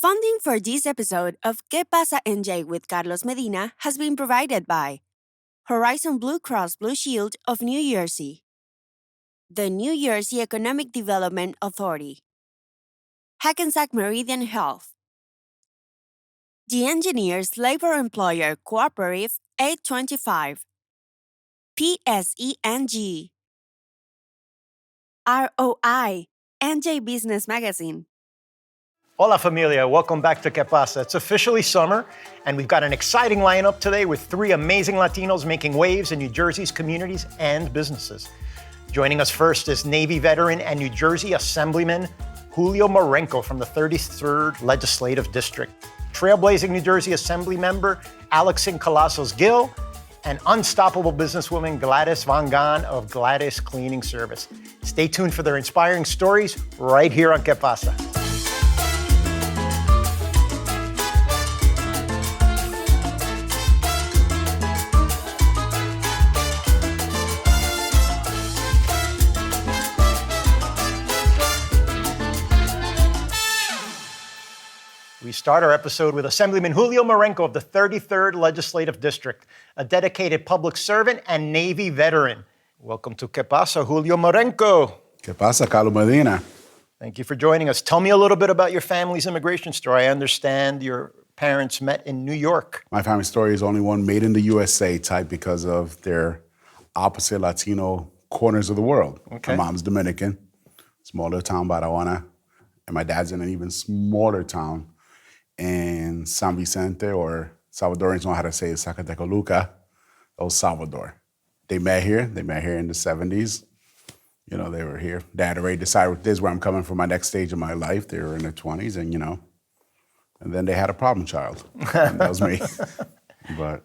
Funding for this episode of Qué Pasa NJ with Carlos Medina has been provided by Horizon Blue Cross Blue Shield of New Jersey, the New Jersey Economic Development Authority, Hackensack Meridian Health, the Engineers Labor Employer Cooperative 825, PSENG, ROI, NJ Business Magazine. Hola familia, welcome back to Qué Pasa. It's officially summer, and we've got an exciting lineup today with three amazing Latinos making waves in New Jersey's communities and businesses. Joining us first is Navy veteran and New Jersey Assemblyman Julio Marenco from the 33rd Legislative District, trailblazing New Jersey Assembly member Alixon Collazos-Gill, and unstoppable businesswoman Gladys Vonglahn of Gladys Cleaning Service. Stay tuned for their inspiring stories right here on Qué Pasa. We start our episode with Assemblyman Julio Marenco of the 33rd Legislative District, a dedicated public servant and Navy veteran. Welcome to Qué Pasa, Julio Marenco. Qué Pasa, Carlos Medina. Thank you for joining us. Tell me a little bit about your family's immigration story. I understand your parents met in New York. My family story is only one made in the USA type because of their opposite Latino corners of the world. Okay. My mom's Dominican, small little town, Barahona, and my dad's in an even smaller town in San Vicente, or Salvadorians know how to say it, Zacatecoluca, El Salvador. They met here in the 70s. You know, they were here. Dad already decided this is where I'm coming for my next stage of my life. They were in their 20s, and and then they had a problem child. And that was me. But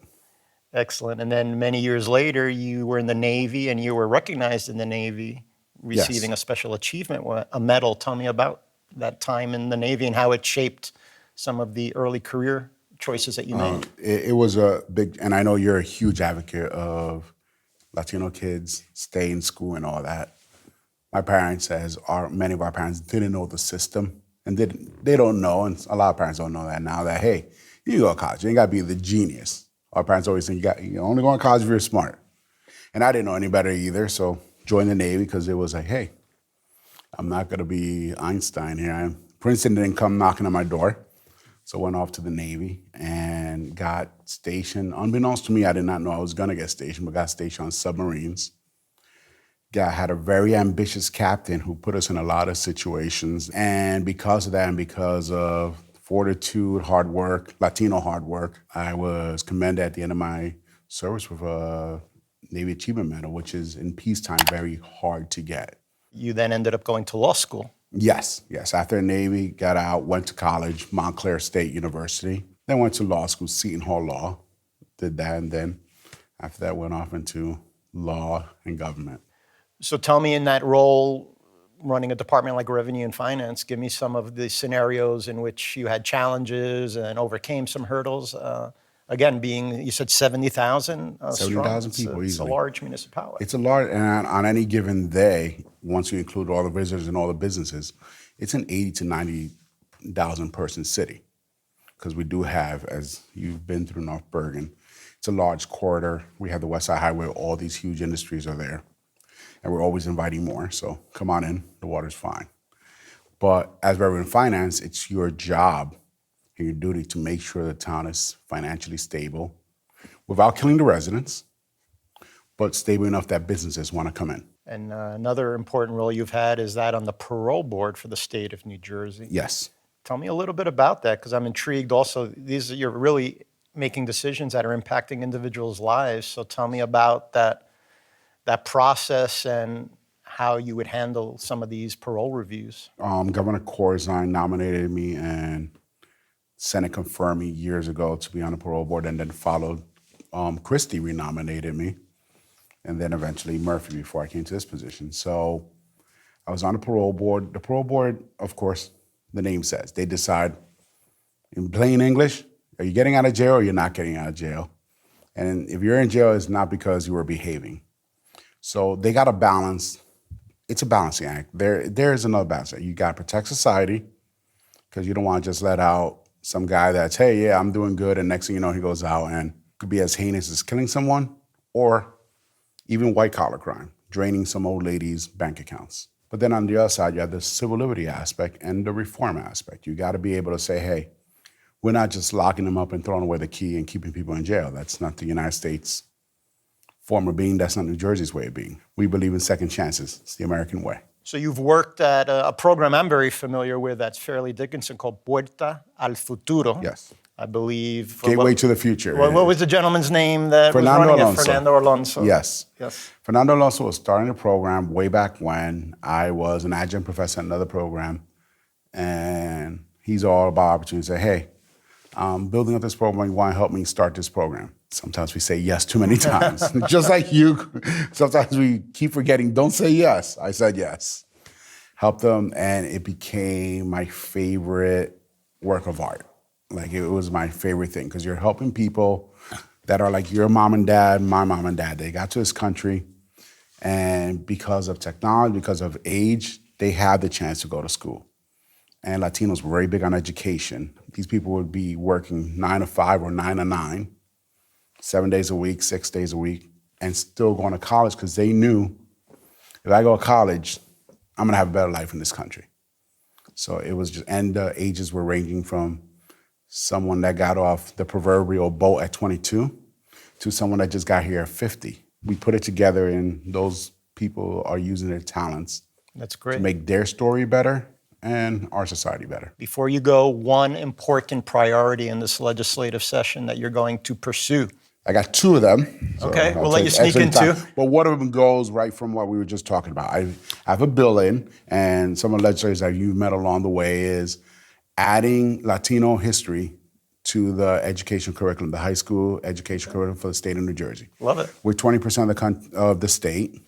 excellent. And then many years later, you were in the Navy, and you were recognized in the Navy, receiving Yes. a special achievement, a medal. Tell me about that time in the Navy and how it shaped some of the early career choices that you made. It was a big, and I know you're a huge advocate of Latino kids stay in school and all that. My parents, many of our parents, didn't know the system, and they don't know, and a lot of parents don't know that now, that, hey, you go to college, you ain't got to be the genius. Our parents always think you only go to college if you're smart. And I didn't know any better either, so joined the Navy because it was like, hey, I'm not going to be Einstein here. Princeton didn't come knocking on my door. So went off to the Navy and got stationed. Unbeknownst to me, I did not know I was going to get stationed, but got stationed on submarines. Had a very ambitious captain who put us in a lot of situations. And because of that, and because of fortitude, hard work, Latino hard work, I was commended at the end of my service with a Navy Achievement Medal, which is in peacetime very hard to get. You then ended up going to law school. Yes. After the Navy, got out, went to college, Montclair State University. Then went to law school, Seton Hall Law. Did that, and then after that went off into law and government. So tell me, in that role, running a department like Revenue and Finance, give me some of the scenarios in which you had challenges and overcame some hurdles. Again, being, you said 70,000 70,000 people, it's easily. a large municipality. It's a large, and on any given day, once you include all the visitors and all the businesses, it's an 80 to 90,000 person city. Because we do have, as you've been through North Bergen, it's a large corridor. We have the West Side Highway, all these huge industries are there. And we're always inviting more, so come on in, the water's fine. But as Revenue and Finance, it's your job and your duty to make sure the town is financially stable without killing the residents, but stable enough that businesses want to come in. And another important role you've had is that on the Parole Board for the state of New Jersey. Yes. Tell me a little bit about that, because I'm intrigued also. You're really making decisions that are impacting individuals' lives. So tell me about that process and how you would handle some of these parole reviews. Governor Corzine nominated me, and Senate confirmed me years ago to be on the Parole Board, and then followed Christie renominated me, and then eventually Murphy before I came to this position. So I was on the Parole Board. The Parole Board, of course, the name says, they decide, in plain English, are you getting out of jail or you're not getting out of jail? And if you're in jail, it's not because you were behaving. So they got a balance. It's a balancing act. There is another balance. You got to protect society. because you don't want to just let out some guy that's, hey, yeah, I'm doing good, and next thing you know, he goes out and could be as heinous as killing someone or even white-collar crime, draining some old lady's bank accounts. But then on the other side, you have the civil liberty aspect and the reform aspect. You got to be able to say, hey, we're not just locking them up and throwing away the key and keeping people in jail. That's not the United States form of being. That's not New Jersey's way of being. We believe in second chances. It's the American way. So you've worked at a program I'm very familiar with that's fairly Dickinson called Puerta al Futuro. Yes. I believe. Gateway to the future. What was the gentleman's name that Fernando was running Alonso. it? Fernando Alonso. Yes. Yes. Fernando Alonso was starting the program way back when I was an adjunct professor at another program. And he's all about opportunity to say, hey, I'm building up this program. You want to help me start this program? Sometimes we say yes too many times. Just like you. Sometimes we keep forgetting, don't say yes. I said yes. Helped them, and it became my favorite work of art. Like, it was my favorite thing, because you're helping people that are like your mom and dad, my mom and dad. They got to this country, and because of technology, because of age, they had the chance to go to school. And Latinos were very big on education. These people would be working 9 to 5 or 9 to 9, 7 days a week, 6 days a week, and still going to college, because they knew if I go to college, I'm gonna have a better life in this country. So it was just, and the ages were ranging from someone that got off the proverbial boat at 22 to someone that just got here at 50. We put it together, and those people are using their talents. That's great. To make their story better and our society better. Before you go, one important priority in this legislative session that you're going to pursue. I got 2 of them. So okay, we'll let you sneak in 2. But one of them goes right from what we were just talking about. I have a bill in, and some of the legislators that you've met along the way is adding Latino history to the education curriculum, the high school education curriculum for the state of New Jersey. Love it. We're 20% of the state,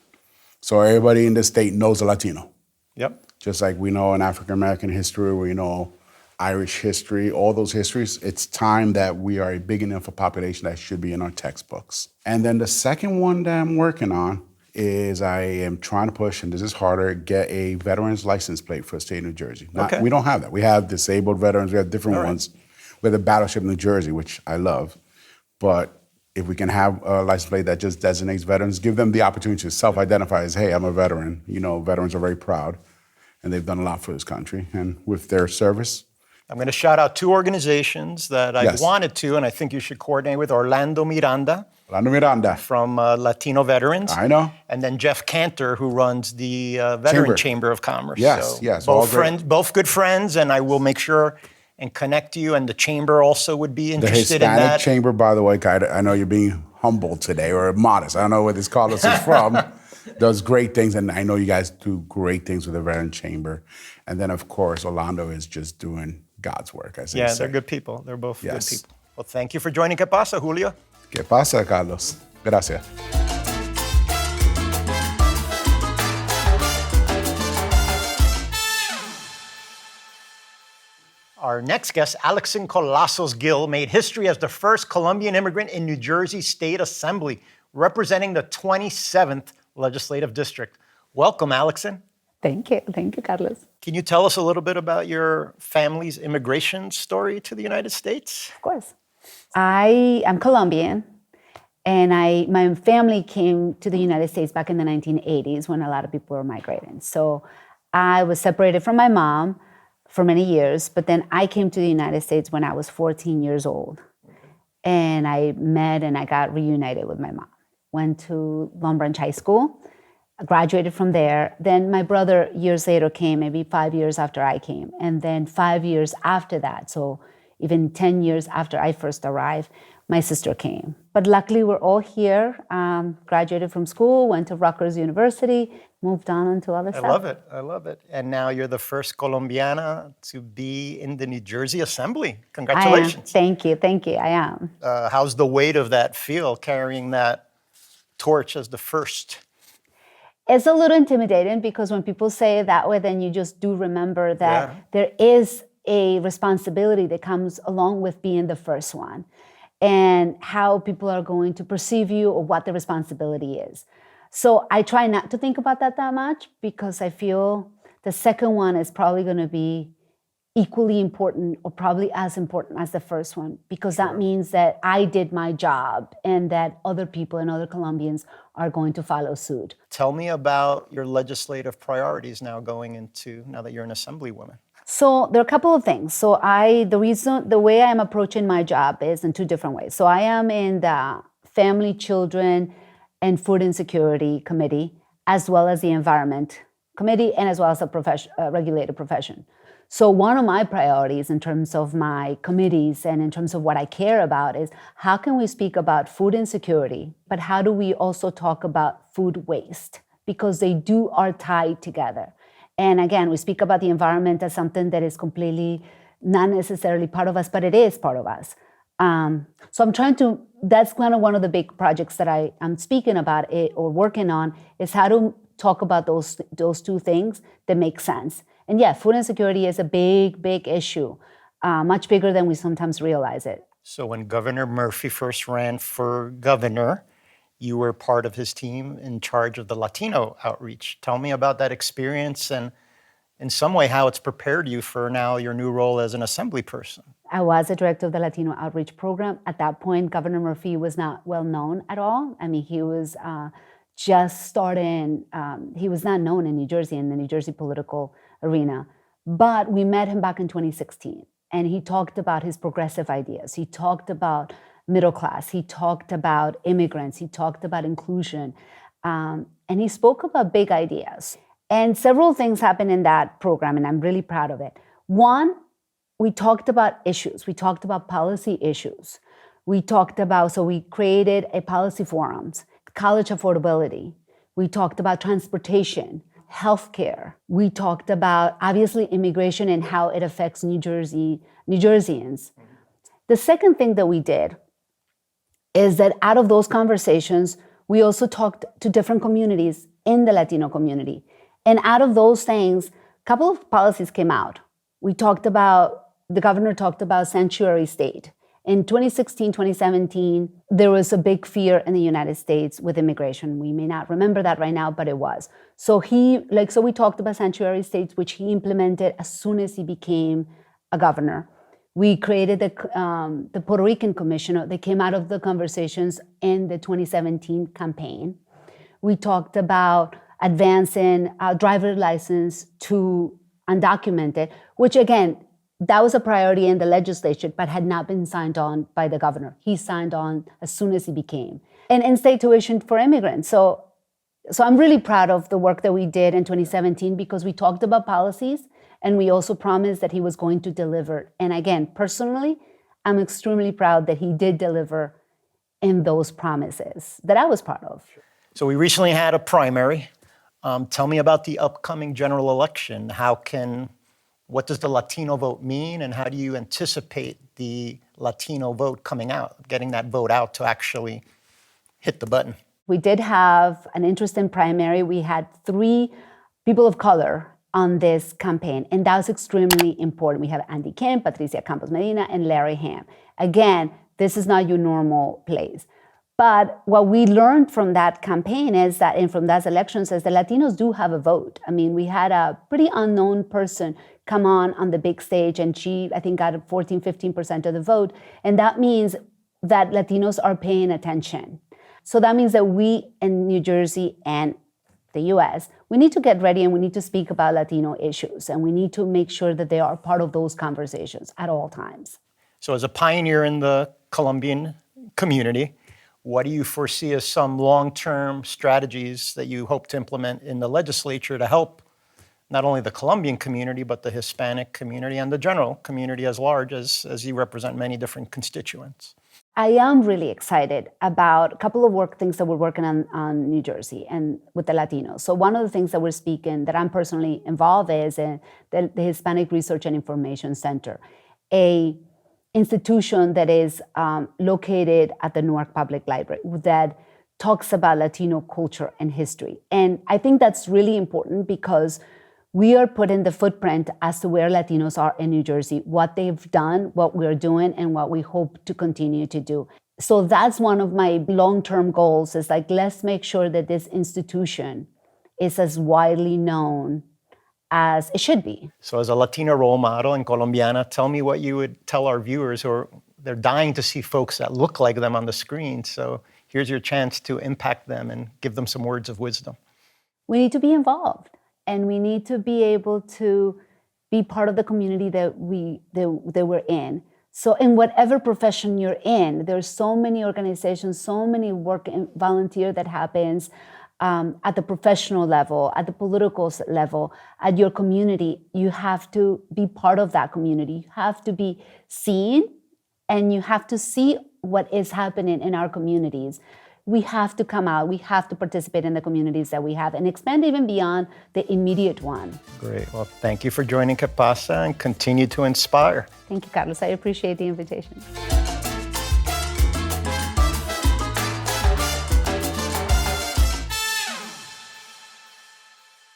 so everybody in the state knows a Latino. Yep. Just like we know in African American history, we know Irish history, all those histories, it's time that we are a big enough a population that should be in our textbooks. And then the second one that I'm working on is I am trying to push, and this is harder, get a veteran's license plate for the state of New Jersey. We don't have that. We have disabled veterans, we have different ones. We have the Battleship New Jersey, which I love. But if we can have a license plate that just designates veterans, give them the opportunity to self-identify as, hey, I'm a veteran. You know, veterans are very proud, and they've done a lot for this country. And with their service, I'm going to shout out 2 organizations that I wanted to, and I think you should coordinate with. Orlando Miranda. From Latino Veterans. I know. And then Jeff Cantor, who runs the Veteran Chamber of Commerce. Yes, so yes. Both good friends, and I will make sure and connect you. And the chamber also would be interested in that. The Hispanic Chamber, by the way, I know you're being humble today, or modest. I don't know where this Carlos is from. Does great things, and I know you guys do great things with the Veteran Chamber. And then, of course, Orlando is just doing God's work, as they say. Yeah, they're good people. They're both good people. Well, thank you for joining Qué Pasa, Julio. Qué pasa, Carlos. Gracias. Our next guest, Alixon Collazos-Gill, made history as the first Colombian immigrant in New Jersey State Assembly, representing the 27th Legislative District. Welcome, Alixon. Thank you, Carlos. Can you tell us a little bit about your family's immigration story to the United States? Of course. I am Colombian, and my family came to the United States back in the 1980s when a lot of people were migrating. So I was separated from my mom for many years, but then I came to the United States when I was 14 years old. And I met and I got reunited with my mom. Went to Long Branch High School, graduated from there. Then my brother years later came, maybe 5 years after I came. And then 5 years after that, so even 10 years after I first arrived, my sister came. But luckily we're all here, graduated from school, went to Rutgers University, moved on into other stuff. I love it. And now you're the first Colombiana to be in the New Jersey Assembly. Congratulations. Thank you, I am. How's the weight of that feel, carrying that torch as the first? It's a little intimidating because when people say it that way, then you just do remember that there is a responsibility that comes along with being the first one, and how people are going to perceive you or what the responsibility is. So I try not to think about that much because I feel the second one is probably going to be equally important or probably as important as the first one, because that means that I did my job and that other people and other Colombians are going to follow suit. Tell me about your legislative priorities now that you're an Assemblywoman. So there are a couple of things. So the way I'm approaching my job is in two different ways. So I am in the Family, Children, and Food Insecurity Committee, as well as the Environment Committee, and as well as the regulated profession. So one of my priorities in terms of my committees and in terms of what I care about is how can we speak about food insecurity, but how do we also talk about food waste? Because they are tied together. And again, we speak about the environment as something that is completely not necessarily part of us, but it is part of us. So that's kind of one of the big projects that I'm speaking about or working on, is how to talk about those two things that make sense. And yeah, food insecurity is a big, big issue, much bigger than we sometimes realize it. So when Governor Murphy first ran for governor, you were part of his team in charge of the Latino outreach. Tell me about that experience and in some way how it's prepared you for now your new role as an assembly person. I was the director of the Latino outreach program. At that point, Governor Murphy was not well known at all. I mean, he was just starting, he was not known in New Jersey, in the New Jersey political arena. But we met him back in 2016, and he talked about his progressive ideas. He talked about middle class. He talked about immigrants. He talked about inclusion. And he spoke about big ideas. And several things happened in that program, and I'm really proud of it. One, we talked about issues. We talked about policy issues. We created a policy forums, college affordability. We talked about transportation, healthcare. We talked about, obviously, immigration and how it affects New Jerseyans. The second thing that we did is that out of those conversations, we also talked to different communities in the Latino community. And out of those things, a couple of policies came out. The governor talked about sanctuary state. In 2016, 2017, there was a big fear in the United States with immigration. We may not remember that right now, but it was. So we talked about sanctuary states, which he implemented as soon as he became a governor. We created the Puerto Rican Commission that came out of the conversations in the 2017 campaign. We talked about advancing driver's license to undocumented, which again, that was a priority in the legislature, but had not been signed on by the governor. He signed on as soon as he became. And in-state tuition for immigrants. So I'm really proud of the work that we did in 2017 because we talked about policies and we also promised that he was going to deliver. And again, personally, I'm extremely proud that he did deliver in those promises that I was part of. So we recently had a primary. Tell me about the upcoming general election. What does the Latino vote mean, and how do you anticipate the Latino vote coming out, getting that vote out to actually hit the button? We did have an interesting primary. We had 3 people of color on this campaign, and that was extremely important. We have Andy Kim, Patricia Campos Medina, and Larry Ham. Again, this is not your normal place. But what we learned from that campaign and from those elections is that Latinos do have a vote. I mean, we had a pretty unknown person come on the big stage, and she, I think, got 14-15% of the vote. And that means that Latinos are paying attention. So that means that we in New Jersey and the US, we need to get ready and we need to speak about Latino issues. And we need to make sure that they are part of those conversations at all times. So as a pioneer in the Colombian community, what do you foresee as some long-term strategies that you hope to implement in the legislature to help not only the Colombian community, but the Hispanic community and the general community as large, as you represent many different constituents? I am really excited about a couple of things that we're working on New Jersey and with the Latinos. So one of the things that we're speaking, that I'm personally involved is the Hispanic Research and Information Center, a institution that is located at the Newark Public Library that talks about Latino culture and history. And I think that's really important because we are putting the footprint as to where Latinos are in New Jersey, what they've done, what we're doing, and what we hope to continue to do. So that's one of my long-term goals, is let's make sure that this institution is as widely known as it should be. So as a Latina role model and Colombiana, tell me what you would tell our viewers, or they're dying to see folks that look like them on the screen. So here's your chance to impact them and give them some words of wisdom. We need to be involved, and we need to be able to be part of the community that we're in. So in whatever profession you're in, there's so many organizations, so many work and volunteer that happens at the professional level, at the political level, at your community. You have to be part of that community. You have to be seen, and you have to see what is happening in our communities. We have to come out. We have to participate in the communities that we have and expand even beyond the immediate one. Great. Well, thank you for joining Qué Pasa, and continue to inspire. Thank you, Carlos. I appreciate the invitation.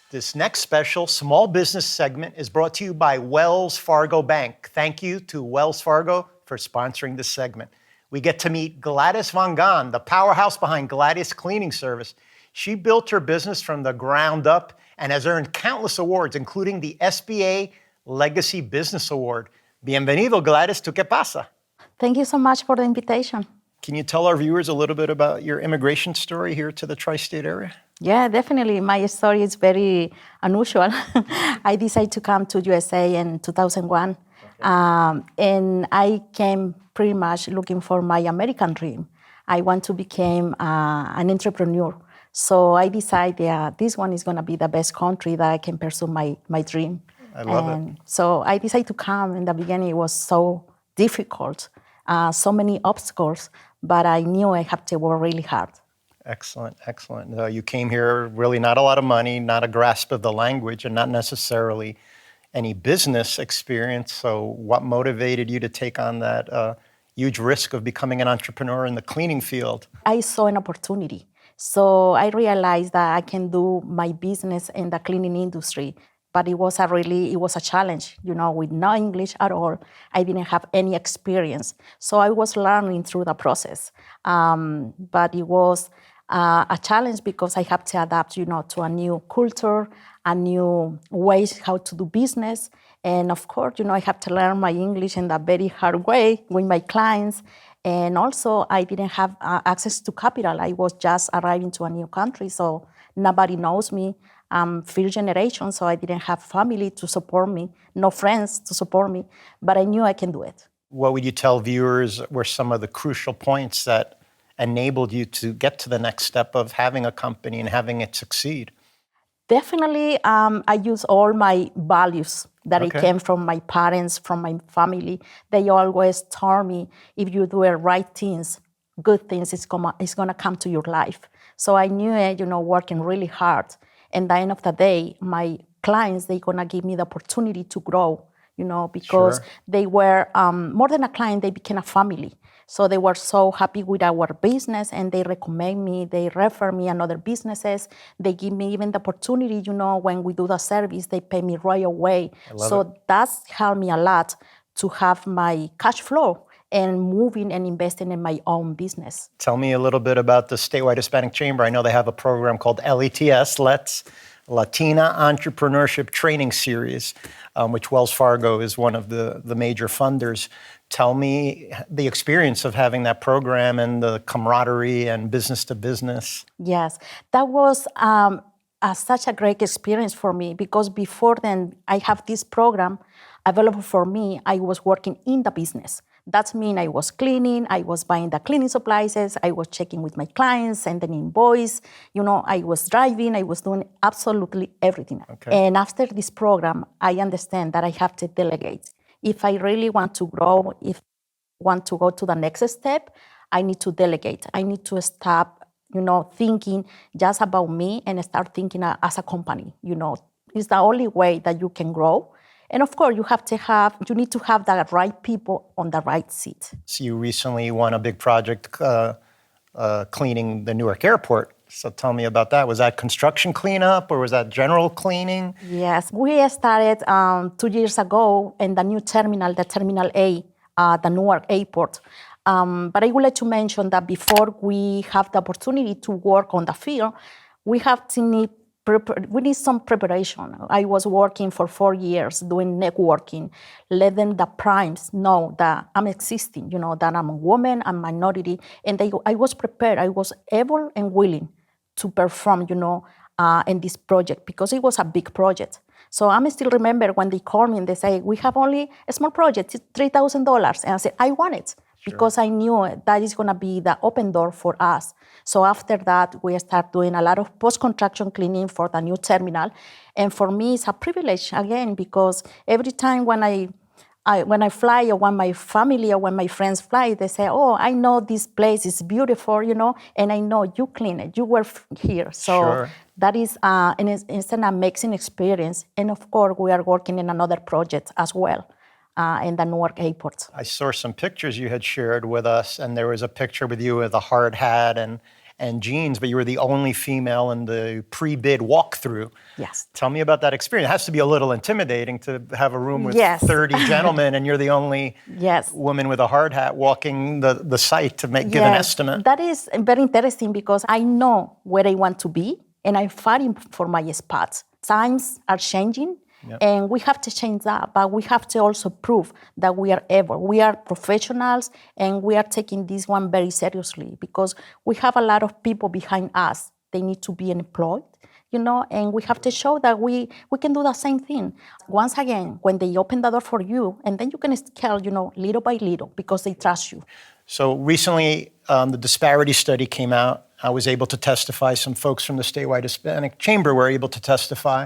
This next special small business segment is brought to you by Wells Fargo Bank. Thank you to Wells Fargo for sponsoring this segment. We get to meet Gladys Vonglahn, the powerhouse behind Gladys Cleaning Service. She built her business from the ground up and has earned countless awards, including the SBA Legacy Business Award. Bienvenido, Gladys, to Qué Pasa. Thank you so much for the invitation. Can you tell our viewers a little bit about your immigration story here to the tri-state area? Yeah, definitely. My story is very unusual. I decided to come to USA in 2001, and I came pretty much looking for my American dream. I want to become an entrepreneur. So I decided this one is going to be the best country that I can pursue my dream. I love it. So I decided to come. In the beginning, it was so difficult, so many obstacles, but I knew I had to work really hard. Excellent, excellent. You came here really not a lot of money, not a grasp of the language, and not necessarily any business experience. So what motivated you to take on that huge risk of becoming an entrepreneur in the cleaning field? I saw an opportunity. So I realized that I can do my business in the cleaning industry. But it was a challenge, with no English at all. I didn't have any experience. So I was learning through the process. But it was a challenge because I have to adapt, to a new culture, a new ways how to do business. And of course, I have to learn my English in a very hard way with my clients. And also, I didn't have access to capital. I was just arriving to a new country, so nobody knows me. I'm first generation, so I didn't have family to support me, no friends to support me, but I knew I can do it. What would you tell viewers were some of the crucial points that enabled you to get to the next step of having a company and having it succeed? Definitely, I use all my values that I came from my parents, from my family. They always told me, if you do the right things, good things is gonna come to your life. So I knew, working really hard. And at the end of the day, my clients, they're gonna give me the opportunity to grow, because they were more than a client, they became a family. So they were so happy with our business, and they recommend me, they refer me and other businesses. They give me even the opportunity, when we do the service, they pay me right away. So that's helped me a lot to have my cash flow and moving and investing in my own business. Tell me a little bit about the Statewide Hispanic Chamber. I know they have a program called LETS, Latina Entrepreneurship Training Series, which Wells Fargo is one of the major funders. Tell me the experience of having that program and the camaraderie and business to business. Yes, that was such a great experience for me, because before then I have this program available for me. I was working in the business. That means I was cleaning, I was buying the cleaning supplies, I was checking with my clients, sending invoice, I was driving, I was doing absolutely everything. And after this program, I understand that I have to delegate. If I really want to grow, if I want to go to the next step, I need to delegate. I need to stop, thinking just about me and start thinking as a company. It's the only way that you can grow. And of course, you need to have the right people on the right seat. So you recently won a big project cleaning the Newark airport. So tell me about that. Was that construction cleanup or was that general cleaning? Yes, we started 2 years ago in the new terminal, the Terminal A, the Newark airport. But I would like to mention that before we have the opportunity to work on the field, we have to need we need some preparation. I was working for 4 years doing networking, letting the primes know that I'm existing, that I'm a woman, I'm a minority, and I was prepared. I was able and willing to perform, in this project because it was a big project. So I still remember when they called me and they say, we have only a small project, it's $3,000. And I said, I want it because I knew that is going to be the open door for us. So after that, we start doing a lot of post-construction cleaning for the new terminal. And for me, it's a privilege, again, because every time when I fly or when my family or when my friends fly, they say, oh, I know this place is beautiful, and I know you clean it, you were here. So that is it's an amazing experience. And of course, we are working in another project as well in the Newark airport. I saw some pictures you had shared with us, and there was a picture with you with a hard hat and jeans, but you were the only female in the pre-bid walkthrough. Yes. Tell me about that experience. It has to be a little intimidating to have a room with Yes. 30 gentlemen and you're the only Yes. woman with a hard hat walking the site to give an estimate. That is very interesting because I know where I want to be and I'm fighting for my spots. Times are changing. Yep. And we have to change that, but we have to also prove that we are able. We are professionals, and we are taking this one very seriously because we have a lot of people behind us. They need to be employed, and we have to show that we can do the same thing. Once again, when they open the door for you, and then you can scale, little by little because they trust you. So recently, the disparity study came out. I was able to testify. Some folks from the statewide Hispanic Chamber were able to testify.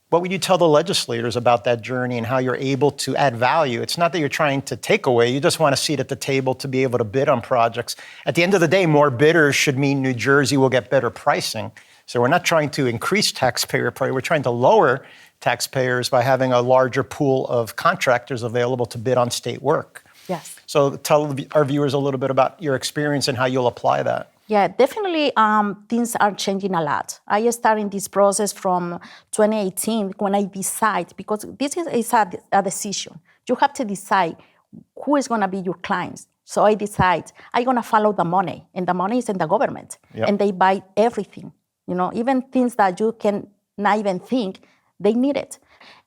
What would you tell the legislators about that journey and how you're able to add value? It's not that you're trying to take away, you just want a seat at the table to be able to bid on projects. At the end of the day, more bidders should mean New Jersey will get better pricing. So we're not trying to increase taxpayer pay, we're trying to lower taxpayers by having a larger pool of contractors available to bid on state work. Yes. So tell our viewers a little bit about your experience and how you'll apply that. Yeah, definitely things are changing a lot. I started this process from 2018 when I decide, because this is a decision. You have to decide who is going to be your clients. So I decide I'm going to follow the money, and the money is in the government. Yep. And they buy everything, even things that you can not even think, they need it.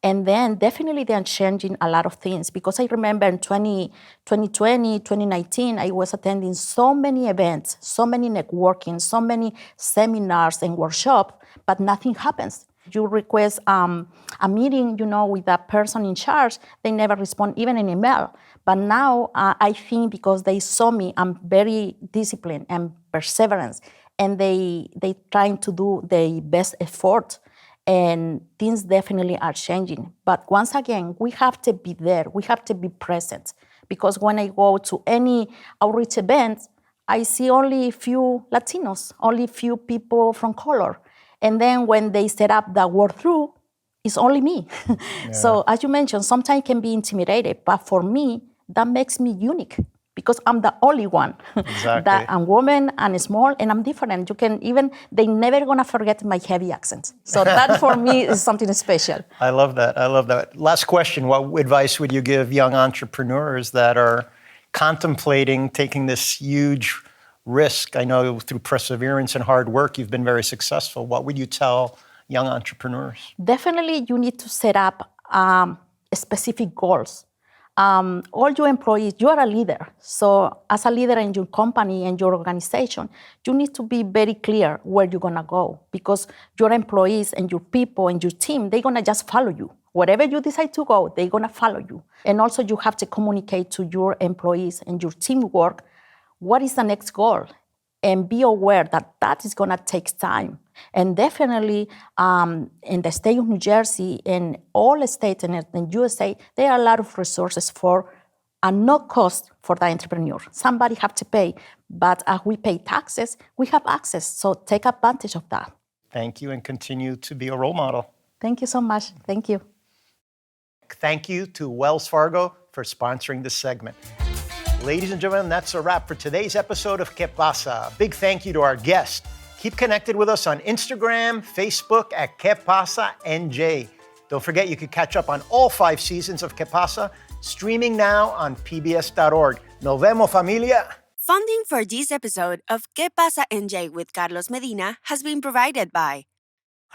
And then definitely they're changing a lot of things because I remember in 2020, 2019, I was attending so many events, so many networking, so many seminars and workshops, but nothing happens. You request a meeting, with a person in charge, they never respond even an email. But now I think because they saw me, I'm very disciplined and perseverance, and they trying to do their best effort. And things definitely are changing. But once again, we have to be there. We have to be present. Because when I go to any outreach event, I see only a few Latinos, only a few people from color. And then when they set up the walkthrough, it's only me. Yeah. So as you mentioned, sometimes it can be intimidated. But for me, that makes me unique. Because I'm the only one. Exactly. That I'm woman and small and I'm different. They're never gonna forget my heavy accent. So that for me is something special. I love that. Last question, what advice would you give young entrepreneurs that are contemplating taking this huge risk? I know through perseverance and hard work, you've been very successful. What would you tell young entrepreneurs? Definitely you need to set up specific goals. All your employees, you are a leader. So as a leader in your company and your organization, you need to be very clear where you're going to go because your employees and your people and your team, they're going to just follow you. Wherever you decide to go, they're going to follow you. And also you have to communicate to your employees and your teamwork, what is the next goal? And be aware that is going to take time. And definitely in the state of New Jersey, in all states and in USA, there are a lot of resources for a no cost for the entrepreneur. Somebody have to pay, but as we pay taxes, we have access. So take advantage of that. Thank you and continue to be a role model. Thank you so much. Thank you. Thank you to Wells Fargo for sponsoring this segment. Ladies and gentlemen, that's a wrap for today's episode of Qué Pasa. Big thank you to our guest. Keep connected with us on Instagram, Facebook at Qué Pasa NJ. Don't forget you can catch up on all 5 seasons of Qué Pasa, streaming now on pbs.org. Nos vemos, familia. Funding for this episode of Qué Pasa NJ with Carlos Medina has been provided by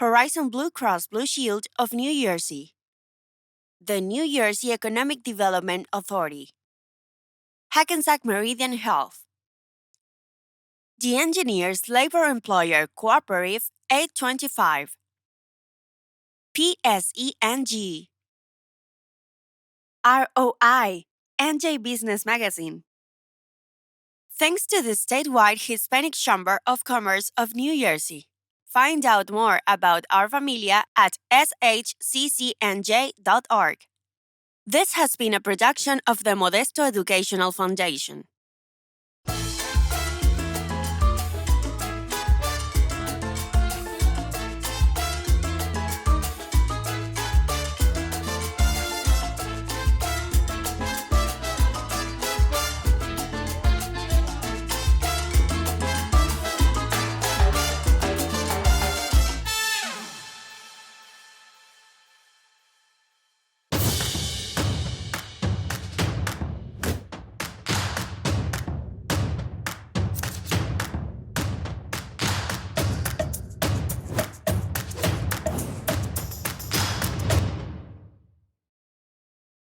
Horizon Blue Cross Blue Shield of New Jersey, the New Jersey Economic Development Authority, Hackensack Meridian Health, the Engineers Labor Employer Cooperative 825, PSENG, ROI, NJ Business Magazine. Thanks to the statewide Hispanic Chamber of Commerce of New Jersey. Find out more about our familia at shccnj.org. This has been a production of the Modesto Educational Foundation.